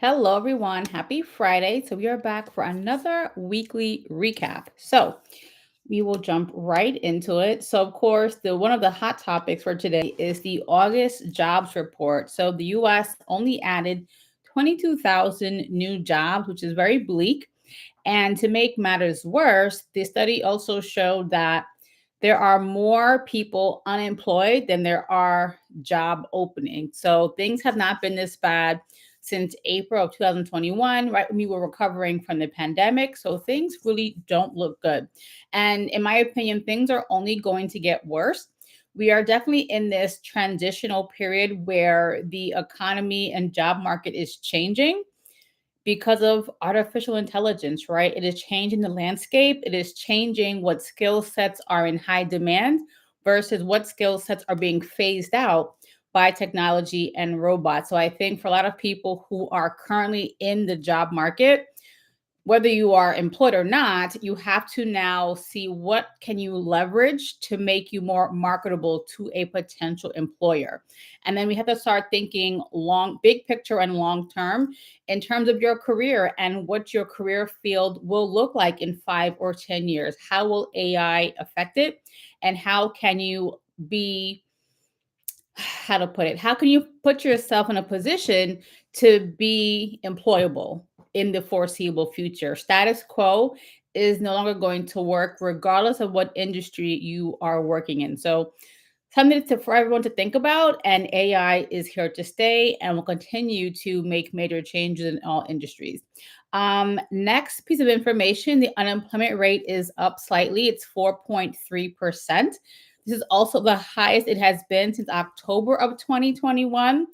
Hello, everyone. Happy Friday. So, we are back for another weekly recap. So, we will jump right into it. So, of course, the one of the hot topics for today is the August jobs report. So, the US only added 22,000 new jobs, which is very bleak. And to make matters worse, the study also showed that there are more people unemployed than there are job openings. So things have not been this bad since April of 2021, right when we were recovering from the pandemic. So things really don't look good. And in my opinion, things are only going to get worse. We are definitely in this transitional period where the economy and job market is changing because of artificial intelligence, right? It is changing the landscape. It is changing what skill sets are in high demand versus what skill sets are being phased out by technology and robots. So I think for a lot of people who are currently in the job market, whether you are employed or not, you have to now see what can you leverage to make you more marketable to a potential employer. And then we have to start thinking long, big picture and long term in terms of your career and what your career field will look like in 5 or 10 years. How will AI affect it? And how can you be how to put it? How can you put yourself in a position to be employable in the foreseeable future? Status quo is no longer going to work regardless of what industry you are working in. So something for everyone to think about, and AI is here to stay and will continue to make major changes in all industries. Next piece of information, the unemployment rate is up slightly. It's 4.3%. This is also the highest it has been since October of 2021.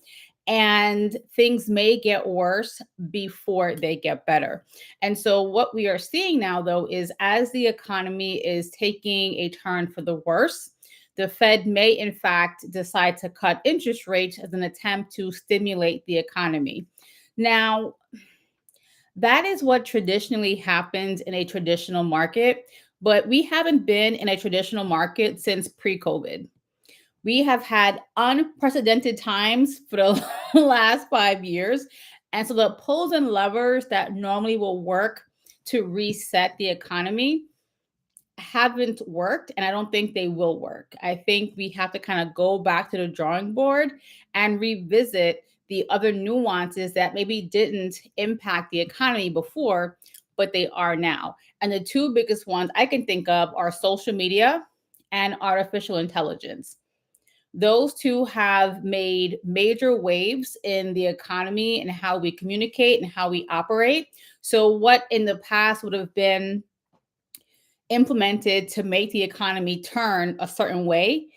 And things may get worse before they get better. And so, what we are seeing now, though, is as the economy is taking a turn for the worse, the Fed may, in fact, decide to cut interest rates as an attempt to stimulate the economy. Now, that is what traditionally happens in a traditional market, but we haven't been in a traditional market since pre COVID. We have had unprecedented times for the last 5 years. And so the pulls and levers that normally will work to reset the economy haven't worked, and I don't think they will work. I think we have to kind of go back to the drawing board and revisit the other nuances that maybe didn't impact the economy before, but they are now. And the two biggest ones I can think of are social media and artificial intelligence. Those two have made major waves in the economy and how we communicate and how we operate. So, what in the past would have been implemented to make the economy turn a certain way,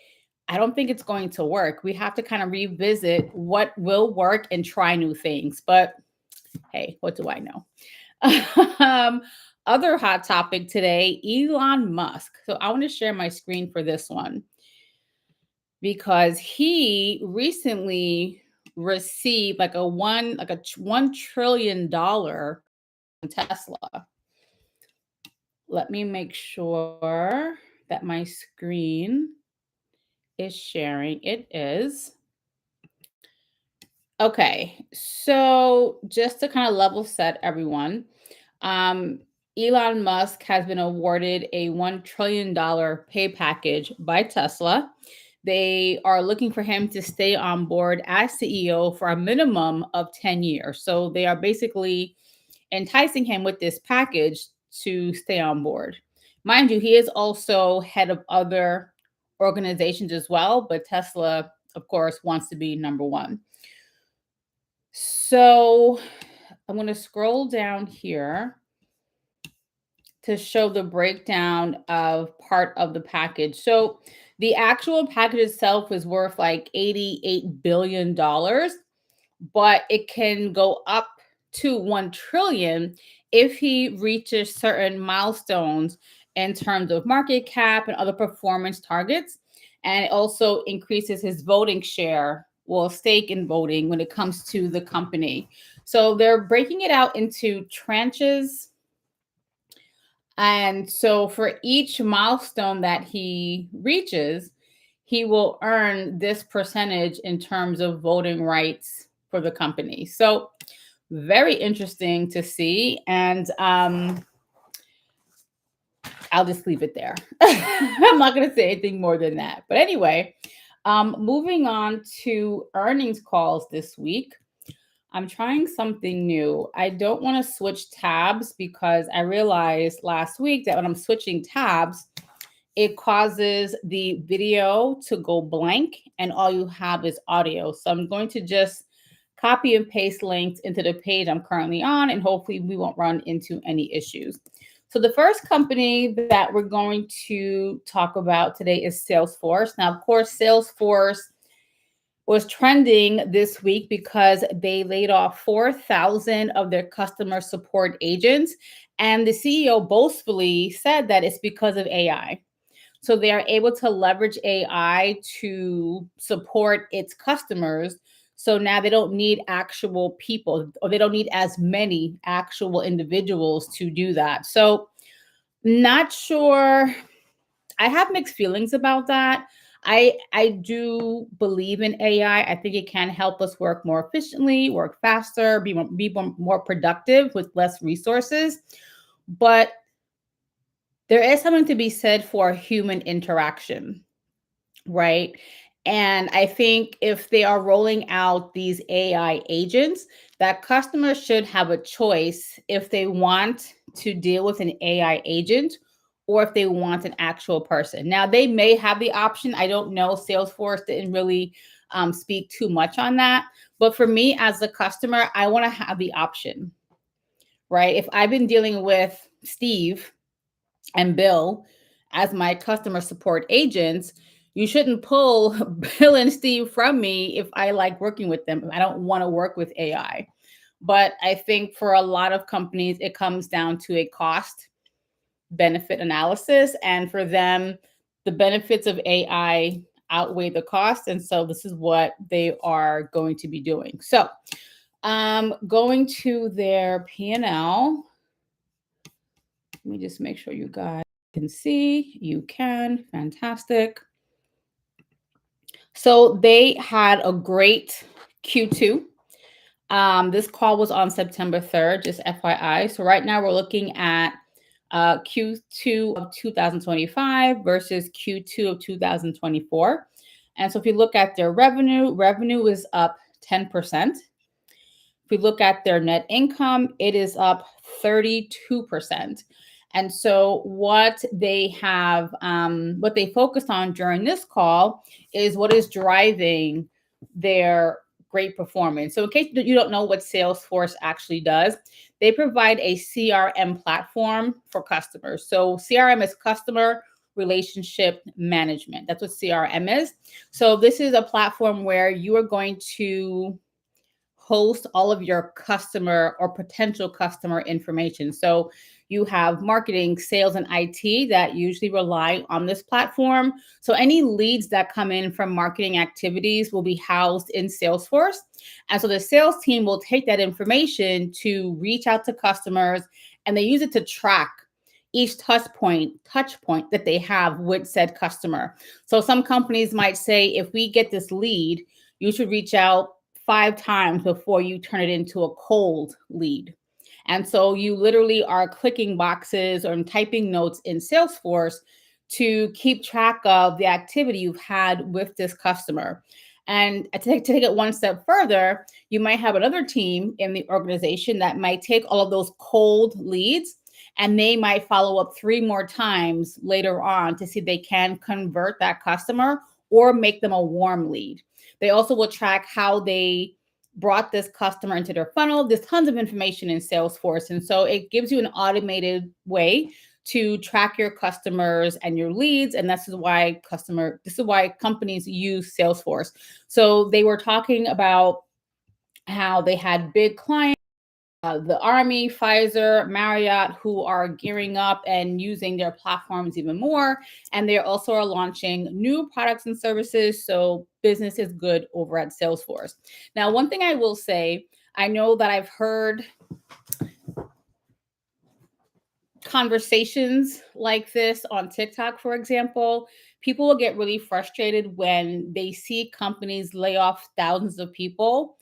I don't think it's going to work. We have to kind of revisit what will work and try new things. But hey, what do I know? um, Other hot topic today, Elon Musk. So I want to share my screen for this one because he recently received like a $1 trillion Tesla. Let me make sure that my screen is sharing. It is. Okay. So just to kind of level set everyone, um, Elon Musk has been awarded a $1 trillion pay package by Tesla. They are looking for him to stay on board as CEO for a minimum of 10 years. So they are basically enticing him with this package to stay on board. Mind you, he is also head of other organizations as well, but Tesla, of course, wants to be number one. So I'm going to scroll down here to show the breakdown of part of the package. So the actual package itself is worth like $88 billion, but it can go up to 1 trillion if he reaches certain milestones in terms of market cap and other performance targets. And it also increases his voting share, well, stake in voting when it comes to the company. So they're breaking it out into tranches. And so for each milestone that he reaches, he will earn this percentage in terms of voting rights for the company. So very interesting to see. And I'll just leave it there. I'm not going to say anything more than that. But anyway, moving on to earnings calls this week. I'm trying something new. I don't want to switch tabs because I realized last week that when I'm switching tabs, it causes the video to go blank and all you have is audio. So I'm going to just copy and paste links into the page I'm currently on, and hopefully we won't run into any issues. So the first company that we're going to talk about today is Salesforce. Now, of course, Salesforce was trending this week because they laid off 4,000 of their customer support agents. And the CEO boastfully said that it's because of AI. So they are able to leverage AI to support its customers. So now they don't need actual people, or they don't need as many actual individuals to do that. So, not sure. I have mixed feelings about that. I do believe in AI. I think it can help us work more efficiently, work faster, be more productive with less resources. But there is something to be said for human interaction, right? And I think if they are rolling out these AI agents, that customers should have a choice if they want to deal with an AI agent or if they want an actual person. Now, they may have the option. I don't know. Salesforce didn't really speak too much on that. But for me as a customer, I want to have the option, right? If I've been dealing with Steve and Bill as my customer support agents, you shouldn't pull Bill and Steve from me if I like working with them. I don't want to work with AI. But I think for a lot of companies, it comes down to a cost benefit analysis. And for them, the benefits of AI outweigh the cost. And so this is what they are going to be doing. So going to their P&L. Let me just make sure you guys can see. You can. Fantastic. So they had a great Q2. This call was on September 3rd, just FYI. So right now we're looking at Q2 of 2025 versus Q2 of 2024. And so if you look at their revenue is up 10%. If we look at their net income, it is up 32%. And so what they have, what they focused on during this call is what is driving their great performance. So in case you don't know what Salesforce actually does, they provide a CRM platform for customers. So CRM is customer relationship management. That's what CRM is. So this is a platform where you are going to host all of your customer or potential customer information. So you have marketing, sales, and IT that usually rely on this platform. So any leads that come in from marketing activities will be housed in Salesforce. And so the sales team will take that information to reach out to customers, and they use it to track each touch point that they have with said customer. So some companies might say, if we get this lead, you should reach out 5 times before you turn it into a cold lead. And so you literally are clicking boxes or typing notes in Salesforce to keep track of the activity you've had with this customer. And to take it one step further, you might have another team in the organization that might take all of those cold leads and they might follow up 3 more times later on to see if they can convert that customer or make them a warm lead. They also will track how they brought this customer into their funnel. There's tons of information in Salesforce. And so it gives you an automated way to track your customers and your leads. And this is why companies use Salesforce. So they were talking about how they had big clients, the Army, Pfizer, Marriott, who are gearing up and using their platforms even more. And they also are launching new products and services. So business is good over at Salesforce. Now, one thing I will say, I know that I've heard conversations like this on TikTok, for example. People will get really frustrated when they see companies lay off thousands of people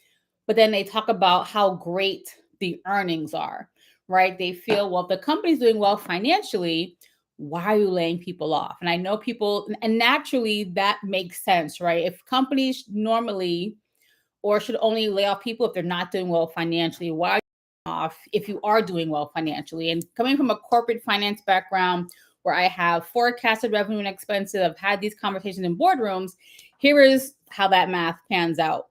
but then they talk about how great the earnings are, right? They feel, well, if the company's doing well financially, why are you laying people off? And I know people, and naturally that makes sense, right? If companies normally or should only lay off people if they're not doing well financially, why are you off if you are doing well financially? And coming from a corporate finance background where I have forecasted revenue and expenses, I've had these conversations in boardrooms, here is how that math pans out.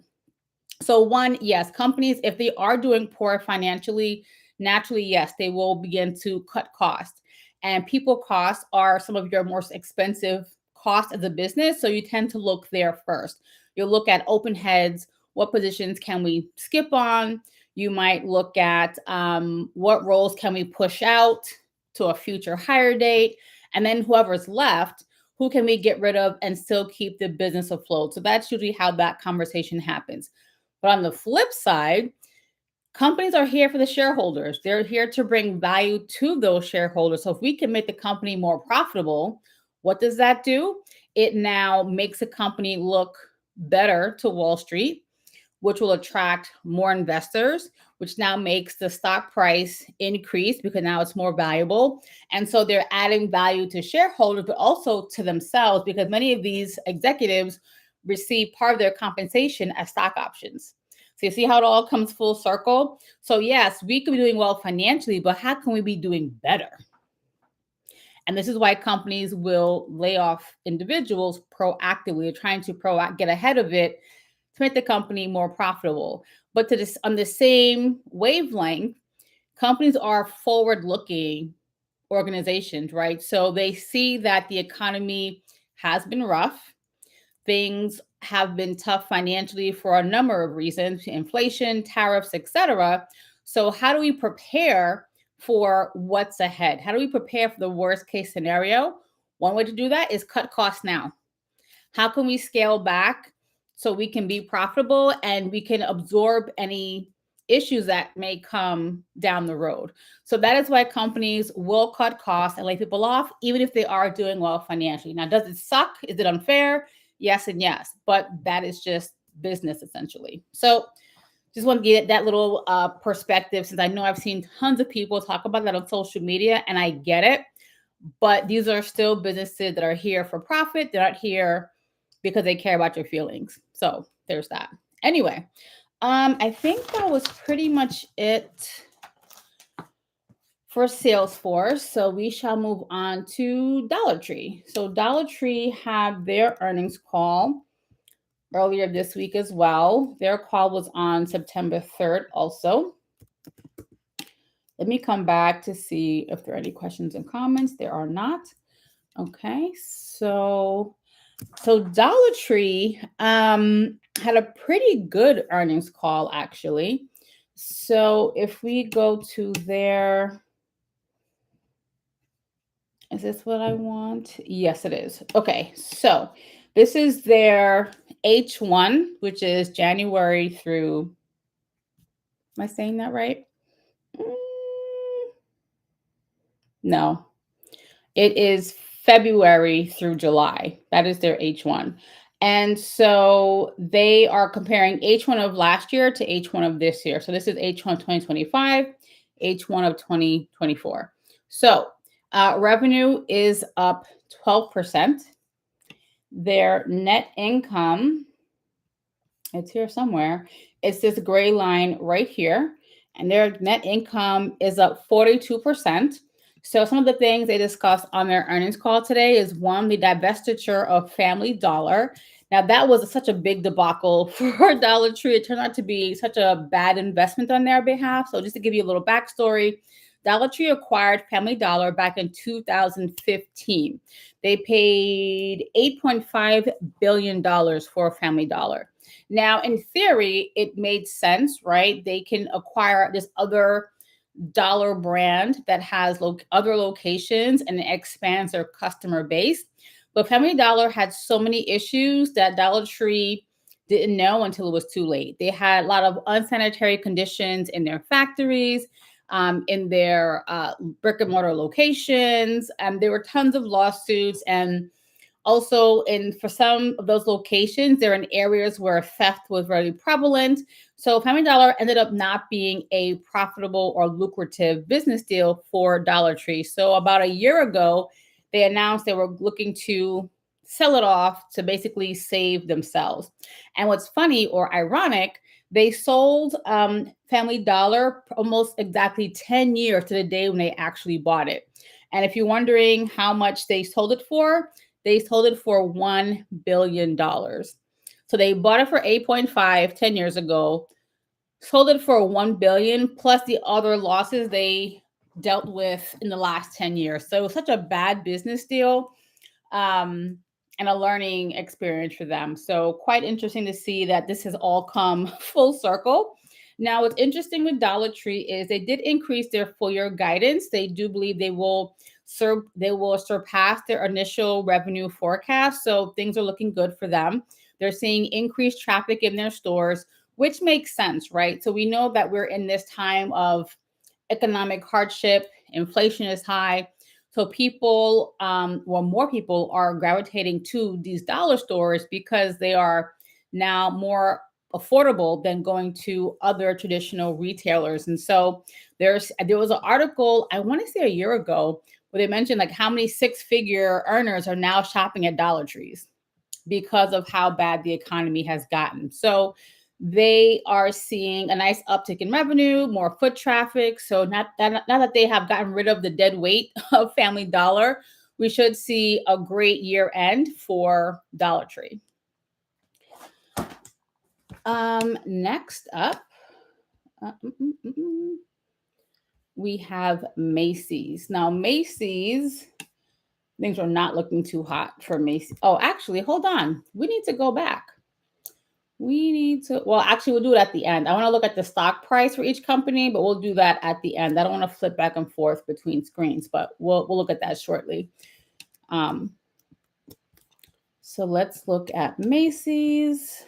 So one, yes, companies, if they are doing poor financially, naturally, yes, they will begin to cut costs. And people costs are some of your most expensive costs as a business. So you tend to look there first. You'll look at open heads. What positions can we skip on? You might look at what roles can we push out to a future hire date? And then whoever's left, who can we get rid of and still keep the business afloat? So that's usually how that conversation happens. But on the flip side, companies are here for the shareholders. They're here to bring value to those shareholders. So if we can make the company more profitable, what does that do? It now makes a company look better to Wall Street, which will attract more investors, which now makes the stock price increase because now it's more valuable. And so they're adding value to shareholders, but also to themselves because many of these executives receive part of their compensation as stock options. So you see how it all comes full circle? So yes, we could be doing well financially, but how can we be doing better? And this is why companies will lay off individuals proactively. They're trying to get ahead of it to make the company more profitable. But to this, on the same wavelength, companies are forward-looking organizations, right? So they see that the economy has been rough. Things have been tough financially for a number of reasons, inflation, tariffs, etc. So how do we prepare for what's ahead? How do we prepare for the worst case scenario? One way to do that is cut costs now. How can we scale back so we can be profitable and we can absorb any issues that may come down the road? So that is why companies will cut costs and lay people off, even if they are doing well financially. Now, does it suck? Is it unfair? Yes and yes, but that is just business essentially. So just want to get that little perspective, since I know I've seen tons of people talk about that on social media, and I get it. But these are still businesses that are here for profit. They're not here because they care about your feelings. So there's that. Anyway, I think that was pretty much it for Salesforce. So we shall move on to Dollar Tree. So Dollar Tree had their earnings call earlier this week as well. Their call was on September 3rd also. Let me come back to see if there are any questions and comments. There are not. Okay, so Dollar Tree had a pretty good earnings call actually. So if we go to their, is this what I want? Yes, it is. Okay, so this is their H1, which is January through, am I saying that right? No, it is February through July. That is their H1. And so they are comparing H1 of last year to H1 of this year. So this is H1 2025, H1 of 2024. So revenue is up 12%. Their net income, it's here somewhere. It's this gray line right here. And their net income is up 42%. So some of the things they discussed on their earnings call today is one, the divestiture of Family Dollar. Now that was such a big debacle for Dollar Tree. It turned out to be such a bad investment on their behalf. So just to give you a little backstory, Dollar Tree acquired Family Dollar back in 2015. They paid $8.5 billion for Family Dollar. Now, in theory, it made sense, right? They can acquire this other dollar brand that has other locations and it expands their customer base. But Family Dollar had so many issues that Dollar Tree didn't know until it was too late. They had a lot of unsanitary conditions in their factories, in their brick and mortar locations. There were tons of lawsuits, and Also, for some of those locations, they're in areas where theft was very prevalent. So Family Dollar ended up not being a profitable or lucrative business deal for Dollar Tree. So about a year ago, they announced they were looking to sell it off to basically save themselves. And what's funny or ironic, they sold Family Dollar almost exactly 10 years to the day when they actually bought it. And if you're wondering how much they sold it for, they sold it for $1 billion. So they bought it for 8.5 10 years ago, sold it for 1 billion plus the other losses they dealt with in the last 10 years. So it was such a bad business deal. And a learning experience for them. So quite interesting to see that this has all come full circle. Now, what's interesting with Dollar Tree is they did increase their full year guidance. They do believe they will surpass their initial revenue forecast. So things are looking good for them. They're seeing increased traffic in their stores, which makes sense, right? So we know that we're in this time of economic hardship, inflation is high. So people, more people are gravitating to these dollar stores because they are now more affordable than going to other traditional retailers. And so there was an article, I want to say a year ago, where they mentioned like how many six-figure earners are now shopping at Dollar Trees because of how bad the economy has gotten. So they are seeing a nice uptick in revenue, more foot traffic. So now that they have gotten rid of the dead weight of Family Dollar, we should see a great year end for Dollar Tree. Next up, we have Macy's. Now, Macy's, things are not looking too hot for Macy's. Oh, actually, hold on. We need to go back. Actually, we'll do it at the end. I want to look at the stock price for each company, but we'll do that at the end. I don't want to flip back and forth between screens, but we'll look at that shortly. So let's look at Macy's.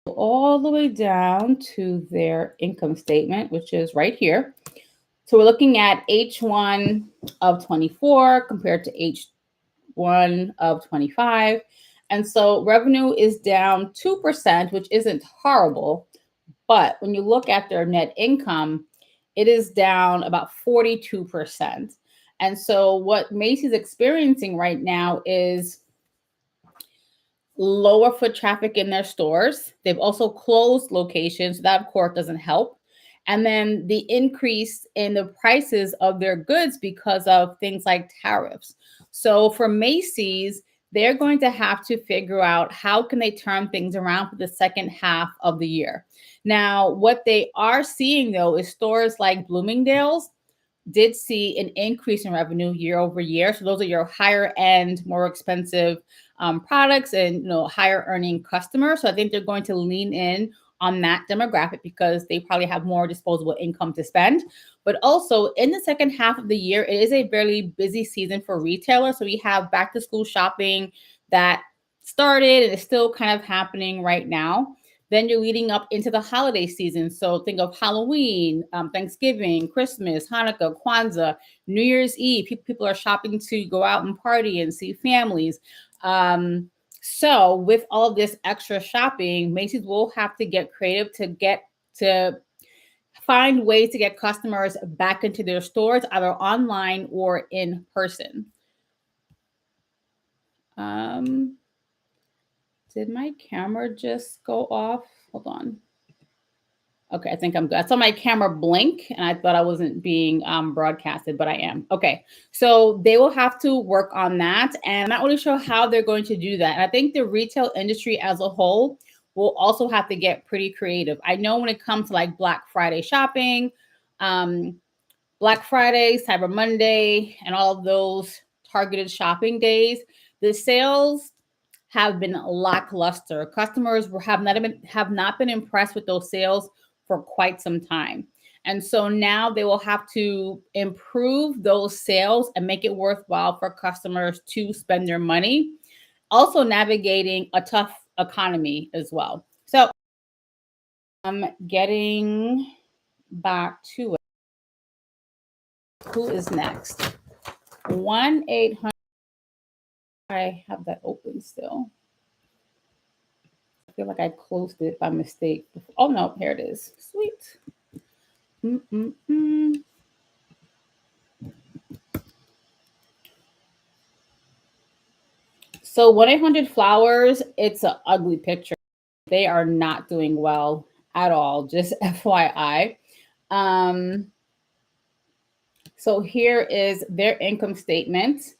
All the way down to their income statement, which is right here. So we're looking at H1 of 24 compared to H1 of 25. And so revenue is down 2%, which isn't horrible. But when you look at their net income, it is down about 42%. And so what Macy's experiencing right now is lower foot traffic in their stores. They've also closed locations. So that, of course, doesn't help. And then the increase in the prices of their goods because of things like tariffs. So for Macy's, they're going to have to figure out how can they turn things around for the second half of the year. Now, what they are seeing, though, is stores like Bloomingdale's did see an increase in revenue year over year. So those are your higher end, more expensive products and higher earning customers. So I think they're going to lean in on that demographic because they probably have more disposable income to spend. But also in the second half of the year, it is a very busy season for retailers. So we have back to school shopping that started and is still kind of happening right now. Then you're leading up into the holiday season. So think of Halloween, Thanksgiving, Christmas, Hanukkah, Kwanzaa, New Year's Eve. People are shopping to go out and party and see families. So with all of this extra shopping, Macy's will have to get creative to find ways to get customers back into their stores, either online or in person. Did my camera just go off? Hold on. Okay, I think I'm good. I saw my camera blink and I thought I wasn't being broadcasted, but I am. Okay, so they will have to work on that. And I'm not really sure how they're going to do that. And I think the retail industry as a whole will also have to get pretty creative. I know when it comes to like Black Friday shopping, Black Friday, Cyber Monday, and all of those targeted shopping days, the sales have been lackluster. Customers have not been impressed with those sales for quite some time. And so now they will have to improve those sales and make it worthwhile for customers to spend their money, also navigating a tough economy as well. So I'm getting back to it. Who is next? 1-800. I have that open still. I feel like I closed it by mistake. Oh no, here it is. Sweet. So 1-800-Flowers, it's an ugly picture. They are not doing well at all, just FYI. So here is their income statement.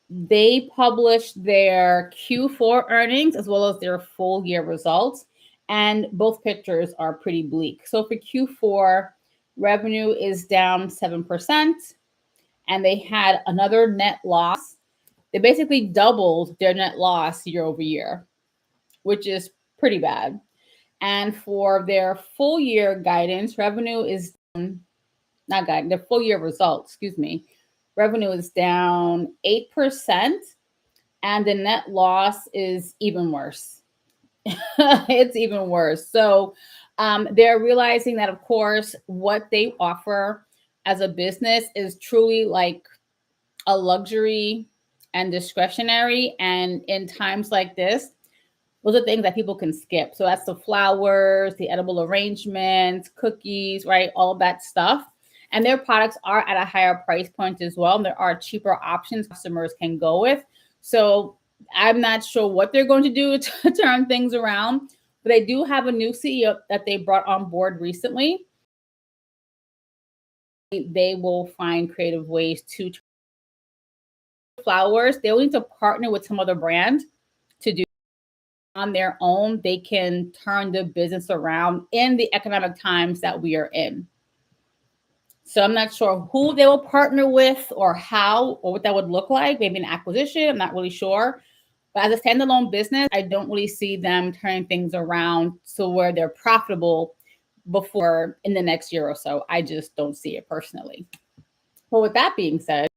They published their Q4 earnings as well as their full year results, and both pictures are pretty bleak. So for Q4, revenue is down 7%, and they had another net loss. They basically doubled their net loss year over year, which is pretty bad. And for their full year guidance, revenue is not guidance, their full year results, excuse me, revenue is down 8%, and the net loss is even worse. It's even worse. So they're realizing that, of course, what they offer as a business is truly like a luxury and discretionary. And in times like this, those are things that people can skip. So that's the flowers, the edible arrangements, cookies, right? All of that stuff. And their products are at a higher price point as well. And there are cheaper options customers can go with. So I'm not sure what they're going to do to turn things around, but they do have a new CEO that they brought on board recently. They will find creative ways to flowers. They'll need to partner with some other brand to do on their own. They can turn the business around in the economic times that we are in. So I'm not sure who they will partner with or how or what that would look like. Maybe an acquisition. I'm not really sure. But as a standalone business, I don't really see them turning things around to where they're profitable before in the next year or so. I just don't see it personally. Well, with that being said,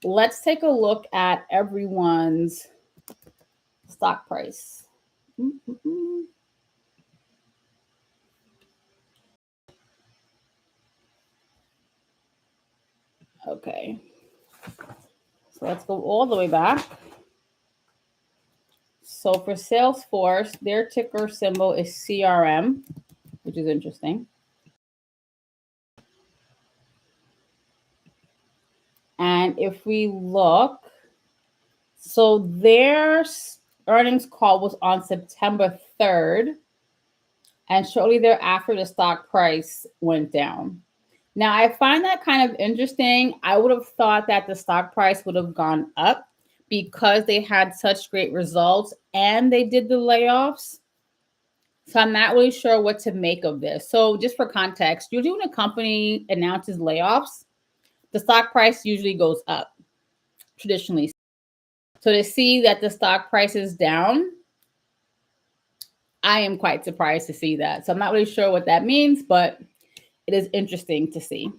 let's take a look at everyone's stock price. Okay. So let's go all the way back. So for Salesforce, their ticker symbol is CRM, which is interesting. And if we look, so their earnings call was on September 3rd, and shortly thereafter, the stock price went down. Now, I find that kind of interesting. I would have thought that the stock price would have gone up because they had such great results and they did the layoffs. So I'm not really sure what to make of this. So just for context, usually when a company announces layoffs, the stock price usually goes up, traditionally. So to see that the stock price is down, I am quite surprised to see that. So I'm not really sure what that means, but it is interesting to see.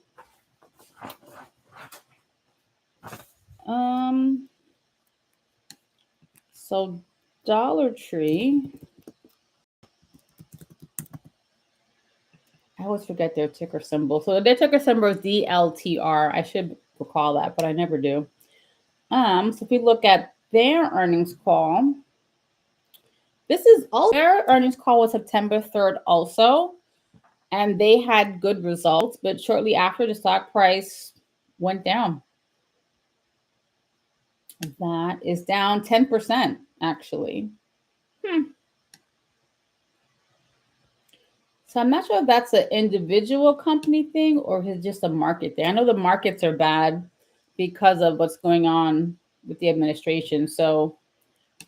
So Dollar Tree, I always forget their ticker symbol. So their ticker symbol is DLTR. I should recall that, but I never do. So if we look at their earnings call, this is all their earnings call was September 3rd also, and they had good results, but shortly after the stock price went down. That is down 10% actually. So I'm not sure if that's an individual company thing or if it's just a market thing. I know the markets are bad because of what's going on with the administration. So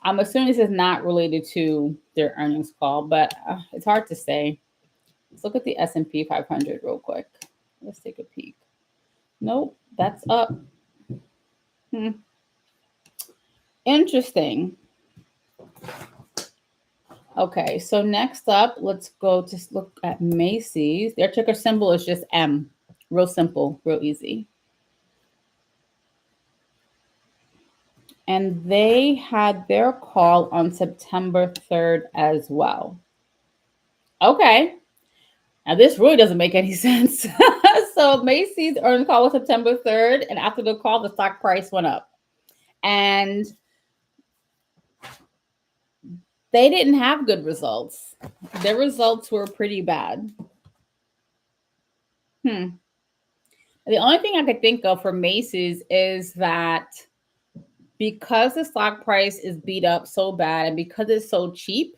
I'm assuming this is not related to their earnings call, but it's hard to say. Let's look at the S&P 500 real quick. Let's take a peek. Nope, that's up. Interesting. Okay, so next up, let's go to look at Macy's. Their ticker symbol is just M. Real simple, real easy. And they had their call on September 3rd as well. Okay. Now, this really doesn't make any sense. So Macy's earnings call was September 3rd, and after the call, the stock price went up. And they didn't have good results. Their results were pretty bad. The only thing I could think of for Macy's is that because the stock price is beat up so bad and because it's so cheap,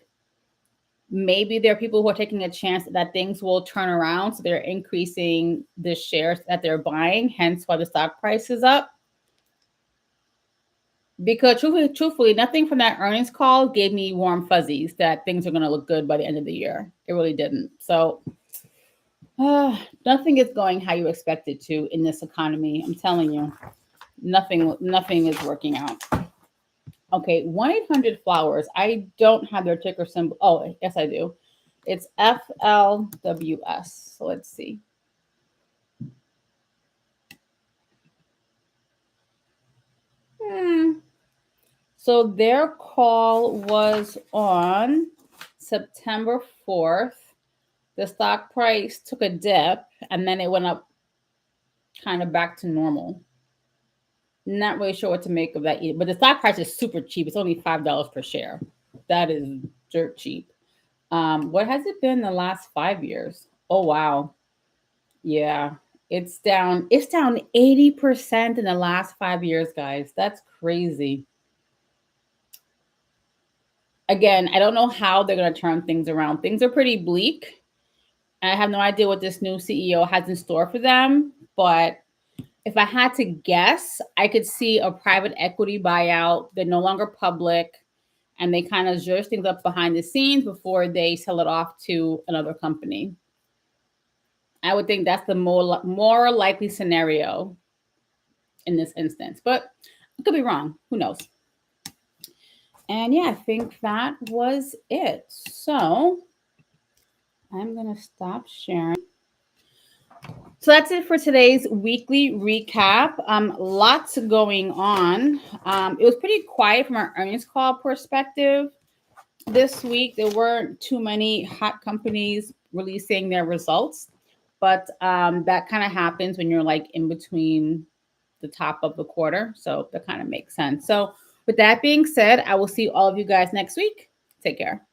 maybe there are people who are taking a chance that things will turn around. So they're increasing the shares that they're buying, hence why the stock price is up. Because truthfully, nothing from that earnings call gave me warm fuzzies that things are going to look good by the end of the year. It really didn't. So nothing is going how you expect it to in this economy. I'm telling you, nothing is working out. Okay, 1-800-Flowers. I don't have their ticker symbol. Oh, yes, I do. It's FLWS. So let's see. So their call was on September 4th. The stock price took a dip and then it went up kind of back to normal. Not really sure what to make of that either. But the stock price is super cheap. It's only $5 per share. That is dirt cheap. What has it been the last 5 years? Oh wow. Yeah. It's down 80% in the last 5 years, guys. That's crazy. Again, I don't know how they're gonna turn things around. Things are pretty bleak. I have no idea what this new CEO has in store for them, but if I had to guess, I could see a private equity buyout. They're no longer public and they kind of zhuzh things up behind the scenes before they sell it off to another company. I would think that's the more likely scenario in this instance, but I could be wrong. Who knows? And yeah, I think that was it. So I'm going to stop sharing. So that's it for today's weekly recap. Lots going on. It was pretty quiet from our earnings call perspective this week. There weren't too many hot companies releasing their results, but that kind of happens when you're like in between the top of the quarter. So that kind of makes sense. So with that being said, I will see all of you guys next week. Take care.